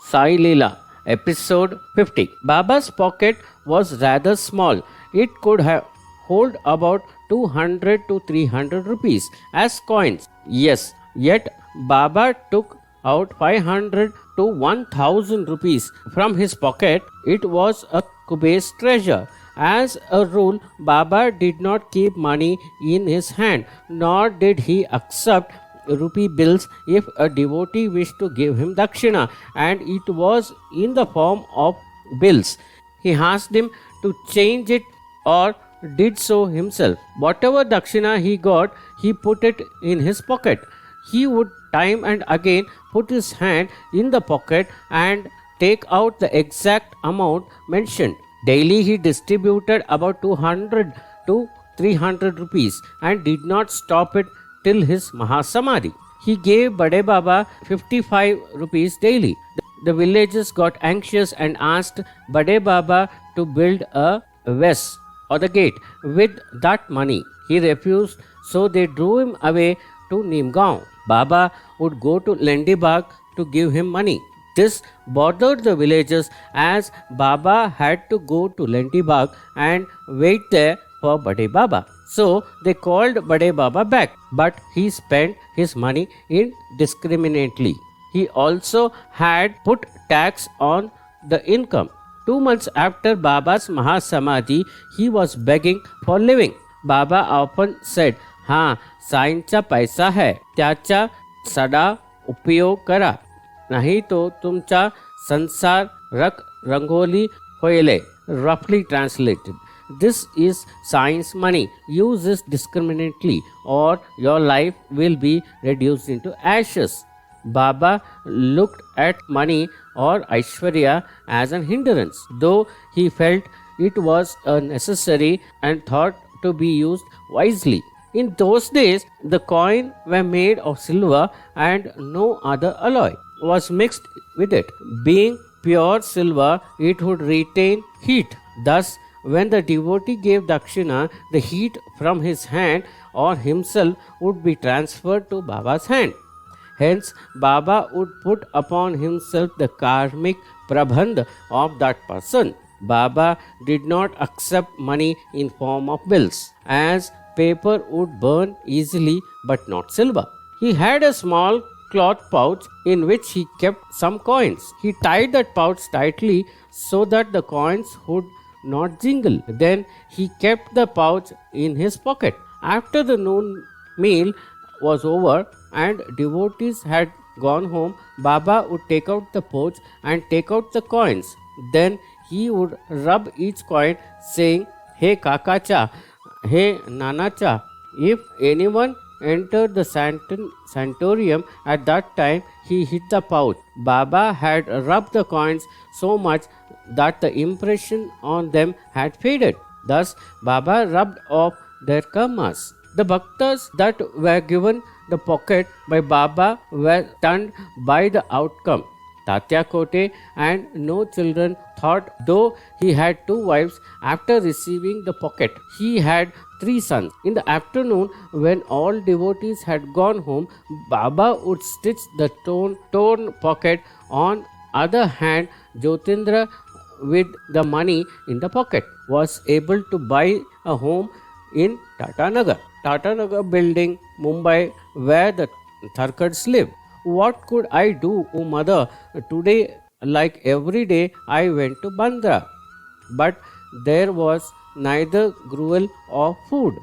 Sai Leela, episode 50. Baba's pocket was rather small. It could have hold about 200 to 300 rupees as coins. Yes, yet Baba took out 500 to 1000 rupees from his pocket. It was a Kube's treasure. As a rule, Baba did not keep money in his hand, nor did he accept rupee bills if a devotee wished to give him dakshina, and it was in the form of bills. He asked him to change it or did so himself. Whatever dakshina he got, he put it in his pocket. He would time and again put his hand in the pocket and take out the exact amount mentioned. Daily he distributed about 200 to 300 rupees and did not stop it till his Mahasamadhi. He gave Bade Baba 55 rupees daily. The villagers got anxious and asked Bade Baba to build a vess or the gate with that money. He refused, so they drew him away to Nimgaon. Baba would go to Lendibag to give him money. This bothered the villagers as Baba had to go to Lendibag and wait there for Bade Baba. So they called Bade Baba back, but he spent his money indiscriminately. He also had put tax on the income. 2 months after Baba's Mahasamadhi, he was begging for living. Baba often said, "हाँ, साईंचा पैसा है, त्याचा सदा उपयोग करा, नहीं तो तुमचा संसार रक रंगोली होइले." Roughly translated, this is science money. Use this discriminately or your life will be reduced into ashes. Baba looked at money or Aishwarya as an hindrance, though he felt it was a necessary and thought to be used wisely. In those days, the coin were made of silver and no other alloy was mixed with it. Being pure silver, it would retain heat. Thus, when the devotee gave dakshina, the heat from his hand or himself would be transferred to Baba's hand. Hence, Baba would put upon himself the karmic prabandh of that person. Baba did not accept money in form of bills, as paper would burn easily but not silver. He had a small cloth pouch in which he kept some coins. He tied that pouch tightly so that the coins would not jingle. Then he kept the pouch in his pocket. After the noon meal was over and devotees had gone home, Baba would take out the pouch and take out the coins. Then he would rub each coin, saying, "Hey Kakacha, hey Nanacha." If anyone entered the sanatorium at that time, he hid the pouch. Baba had rubbed the coins so much that the impression on them had faded. Thus, Baba rubbed off their karmas. The bhaktas that were given the pocket by Baba were stunned by the outcome. Tatya Kote and no children thought, though he had 2 wives, after receiving the pocket, he had 3 sons. In the afternoon, when all devotees had gone home, Baba would stitch the torn pocket. On other hand, Jyotindra, with the money in the pocket, was able to buy a home in Tata Nagar building, Mumbai, where the Tharkars lived. What could I do, O mother? Today, like every day, I went to Bandra. But there was neither gruel or food.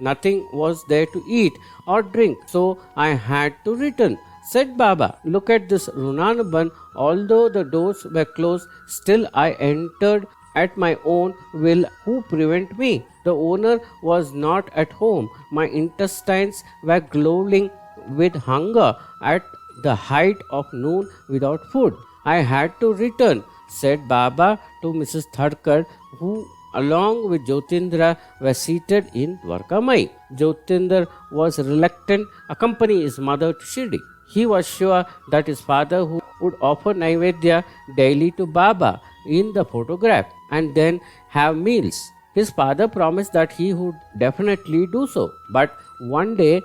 Nothing was there to eat or drink, so I had to return. Said Baba, "Look at this Runanaban. Although the doors were closed, still I entered at my own will. Who prevent me? The owner was not at home. My intestines were glowing with hunger at the height of noon without food. I had to return," said Baba to Mrs. Tharkar, who along with Jyotindra were seated in Dwarkamai. Jyotindra was reluctant to accompany his mother to Shirdi. He was sure that his father would offer Naivedya daily to Baba in the photograph and then have meals. His father promised that he would definitely do so. But one day,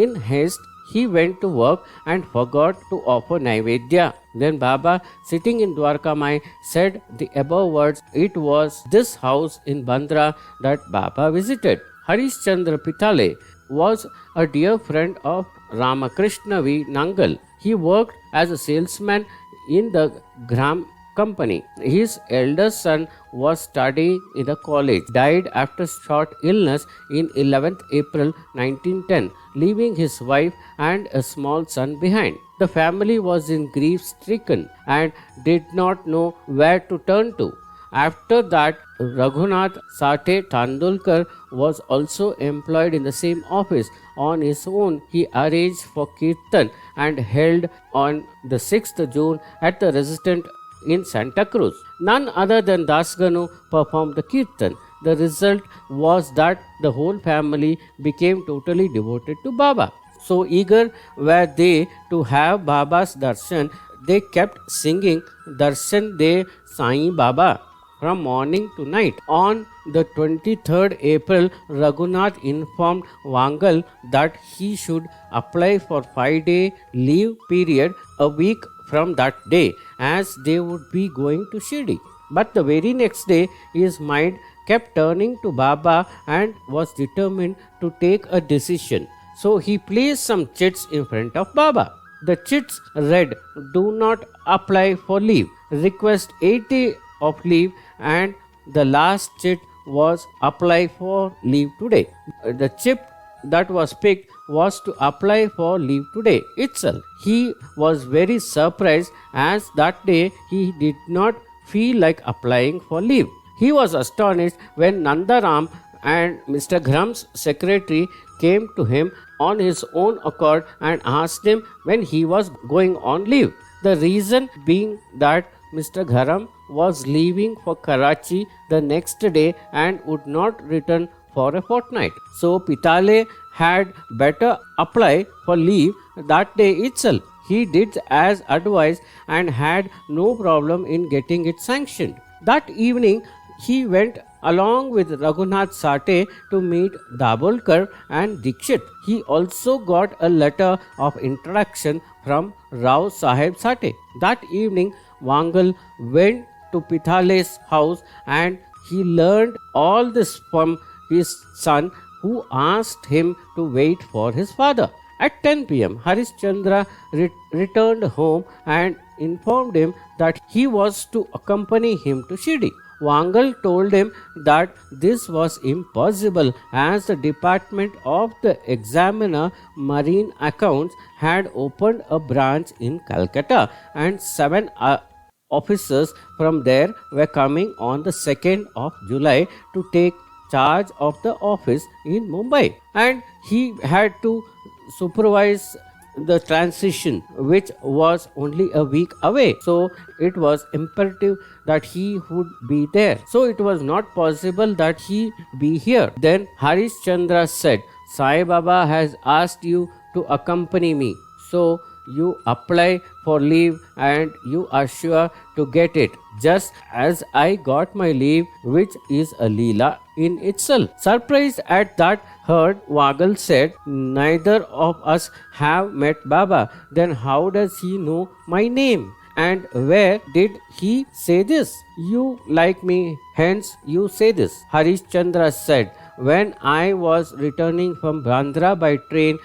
in haste, he went to work and forgot to offer Naivedya. Then Baba, sitting in Dwarkamai, said the above words. It was this house in Bandra that Baba visited. Harishchandra Pitale was a dear friend of Ramakrishna V. Nangal. He worked as a salesman in the Gram company. His eldest son was studying in the college, died after short illness in 11th April 1910, leaving his wife and a small son behind. The family was in grief stricken and did not know where to turn to. After that, Raghunath Sate Tandulkar was also employed in the same office. On his own, he arranged for Kirtan and held on the 6th June at the residence in Santa Cruz. None other than Dasganu performed the Kirtan. The result was that the whole family became totally devoted to Baba. So eager were they to have Baba's darshan, they kept singing Darshan De Sai Baba from morning to night. On the 23rd April, Raghunath informed Wangal that he should apply for 5-day leave period a week from that day, as they would be going to Shirdi. But the very next day, his mind kept turning to Baba and was determined to take a decision. So he placed some chits in front of Baba. The chits read, "Do not apply for leave. Request 80 of leave," and the last chit was "Apply for leave today." The chip that was picked was to apply for leave today itself. He was very surprised, as that day he did not feel like applying for leave. He was astonished when Nandaram and Mr. Gram's secretary came to him on his own accord and asked him when he was going on leave. The reason being that Mr. Gharam was leaving for Karachi the next day and would not return for a fortnight. So Pitale had better apply for leave that day itself. He did as advised and had no problem in getting it sanctioned. That evening, he went along with Raghunath Sate to meet Dabolkar and Dikshit. He also got a letter of introduction from Rao Sahib Sate. That evening, Wangal went to Pitale's house and he learned all this from his son, who asked him to wait for his father. At 10 p.m., Harishchandra returned home and informed him that he was to accompany him to Shirdi. Wangal told him that this was impossible, as the Department of the Examiner Marine Accounts had opened a branch in Calcutta and 7 officers from there were coming on the 2nd of July to take charge of the office in Mumbai, and he had to supervise the transition, which was only a week away. So it was imperative that he would be there. So it was not possible that he be here. Then Harishchandra said, "Sai Baba has asked you to accompany me. So you apply for leave and you are sure to get it, just as I got my leave, which is a Leela in itself." Surprised at that heard, Wagal said, "Neither of us have met Baba. Then how does he know my name? And where did he say this? You like me, hence you say this." Harishchandra said, "When I was returning from Bandra by train,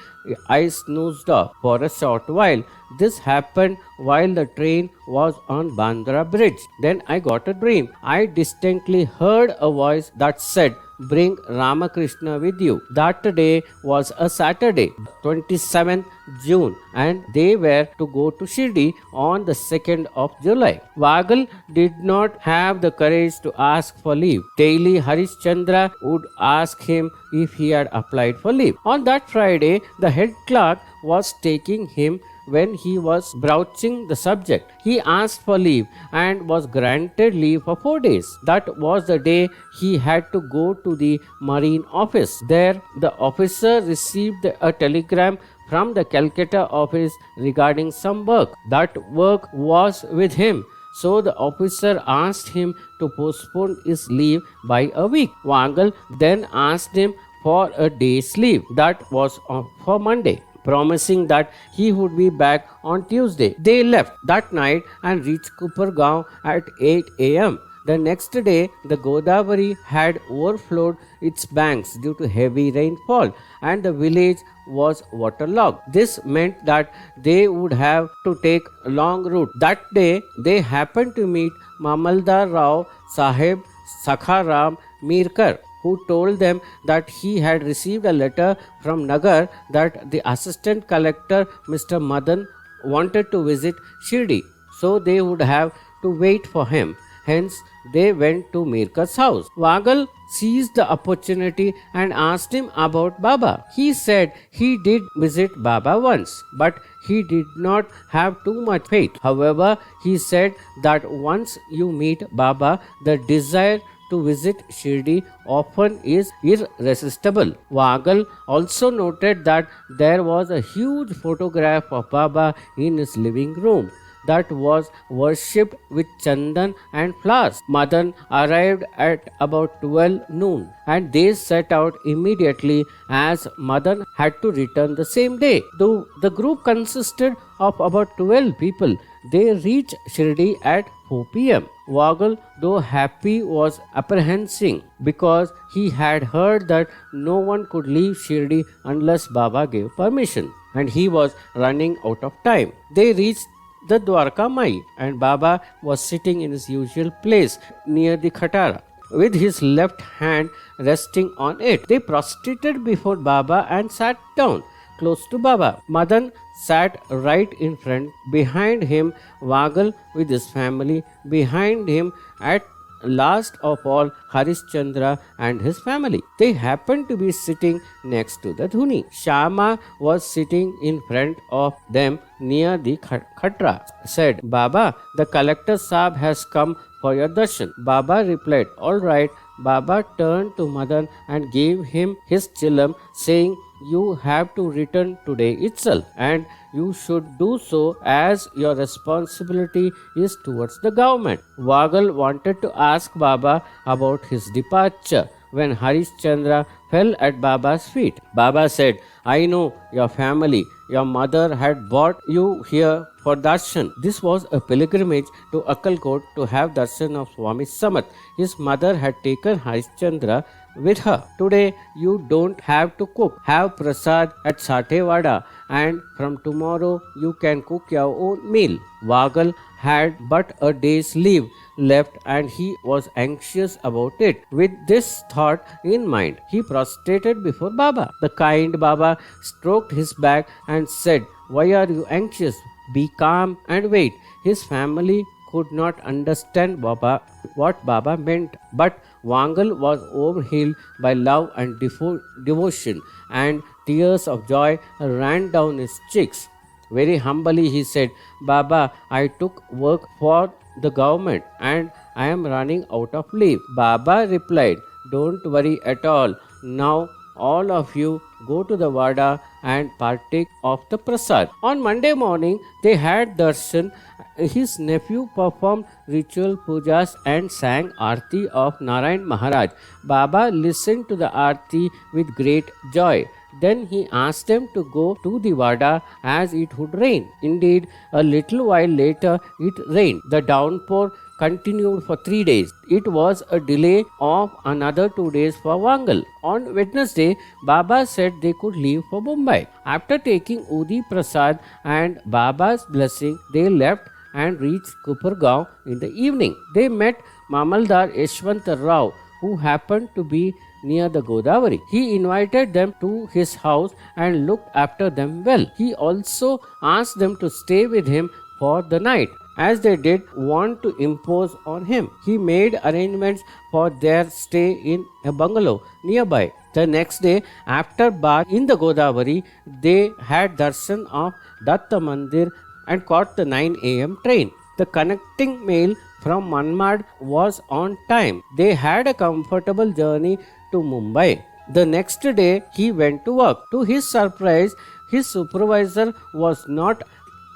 I snoozed off for a short while. This happened while the train was on Bandra bridge. Then I got a dream. I distinctly heard a voice that said, 'Bring Ramakrishna with you.' That day was a Saturday, 27th June, and they were to go to Shirdi on the 2nd of July. Wagal did not have the courage to ask for leave. Daily Harishchandra would ask him if he had applied for leave. On that Friday, the head clerk was taking him when he was broaching the subject. He asked for leave and was granted leave for 4 days. That was the day he had to go to the Marine Office. There, the officer received a telegram from the Calcutta office regarding some work. That work was with him. So the officer asked him to postpone his leave by a week. Wangal then asked him for a day's leave. That was for Monday. promising that he would be back on Tuesday. They left that night and reached Kupargaon at 8 a.m. The next day, the Godavari had overflowed its banks due to heavy rainfall and the village was waterlogged. This meant that they would have to take a long route. That day, they happened to meet Mamaldar Rao Sahib Sakharam Mirkar, who told them that he had received a letter from Nagar that the assistant collector Mr. Madan wanted to visit Shirdi, so they would have to wait for him. Hence, they went to Mirkar's house. Vagal seized the opportunity and asked him about Baba. He said he did visit Baba once, but he did not have too much faith. However, he said that once you meet Baba, the desire to visit Shirdi often is irresistible. Vagal also noted that there was a huge photograph of Baba in his living room that was worshipped with chandan and flowers. Madan arrived at about 12 noon and they set out immediately as Madan had to return the same day. Though the group consisted of about 12 people, they reached Shirdi at 4 p.m. Vagal, though happy, was apprehensive because he had heard that no one could leave Shirdi unless Baba gave permission, and he was running out of time. They reached the Dwarka Mai and Baba was sitting in his usual place near the Khatara with his left hand resting on it. They prostrated before Baba and sat down close to Baba. Madan sat right in front. Behind him, Vagal with his family. Behind him, at last of all, Harishchandra and his family. They happened to be sitting next to the Dhuni. Shama was sitting in front of them near the Khatra. Said, Baba, the collector Saab has come for your darshan. Baba replied, all right. Baba turned to Madan and gave him his chilam, saying, you have to return today itself, and you should do so as your responsibility is towards the government. Vagal wanted to ask Baba about his departure when Harishchandra fell at Baba's feet. Baba said, I know your family. Your mother had brought you here for darshan. This was a pilgrimage to Akkalkot to have darshan of Swami Samat. His mother had taken Harishchandra with her. Today you don't have to cook. Have prasad at Satewada, and from tomorrow you can cook your own meal. Vagal had but a day's leave left and he was anxious about it. With this thought in mind, he prostrated before Baba. The kind Baba stroked his back and said, why are you anxious? Be calm and wait. His family could not understand what Baba meant, but Vagal was overwhelmed by love and devotion, and tears of joy ran down his cheeks. Very humbly he said, Baba, I took work for the government and I am running out of leave. Baba replied, don't worry at all. Now all of you go to the Vada and partake of the prasad. On Monday morning, they had darshan. His nephew performed ritual pujas and sang Aarti of Narayan Maharaj. Baba listened to the Aarti with great joy. Then he asked them to go to the Vada as it would rain. Indeed, a little while later it rained. The downpour continued for 3 days. It was a delay of another 2 days for Vagal. On Wednesday, Baba said they could leave for Mumbai. After taking Udi Prasad and Baba's blessing, they left and reached Kupargaon in the evening. They met Mamaldar Yashwant Rao, who happened to be near the Godavari. He invited them to his house and looked after them well. He also asked them to stay with him for the night, as they did want to impose on him. He made arrangements for their stay in a bungalow nearby. The next day, after bath in the Godavari, they had darshan of Datta Mandir and caught the 9 a.m. train. The connecting mail from Manmad was on time. They had a comfortable journey to Mumbai. The next day, he went to work. To his surprise, his supervisor was not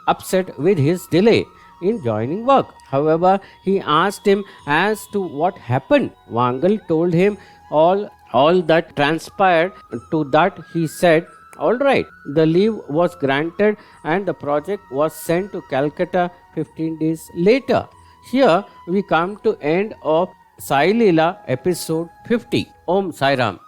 upset with his delay in joining work. However, he asked him as to what happened. Vagal told him all that transpired. To that he said, Alright, the leave was granted and the project was sent to Calcutta 15 days later. Here we come to end of Sai Leela episode 50. Om Sai Ram.